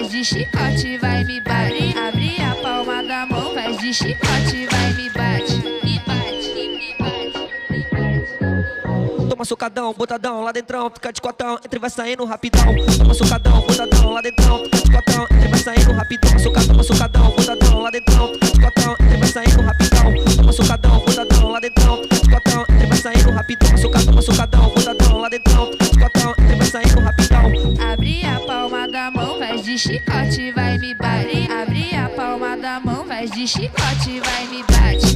faz de chicote, vai me bate. Abre a palma da mão, faz de chicote, vai me bate. Me bate, me bate, me bate. Toma socadão, botadão, lá dentrão, fica de cotão, entre vai saindo rapidão. Toma socadão, botadão, lá dentrão, fica de cotão, entre vai saindo rapidão. Toma socadão, botadão, lá dentrão, fica de cotão, entre vai saindo rapidão. Toma socadão, botadão, lá dentrão, fica de cotão, entre vai saindo rapidão. Toma socadão, botadão, lá dentrão, fica de cotão, entre vai saindo rapidão. Abre a palma da mão, faz de chicote, vai me bate. Abre a palma da mão, faz de chicote, vai me bate.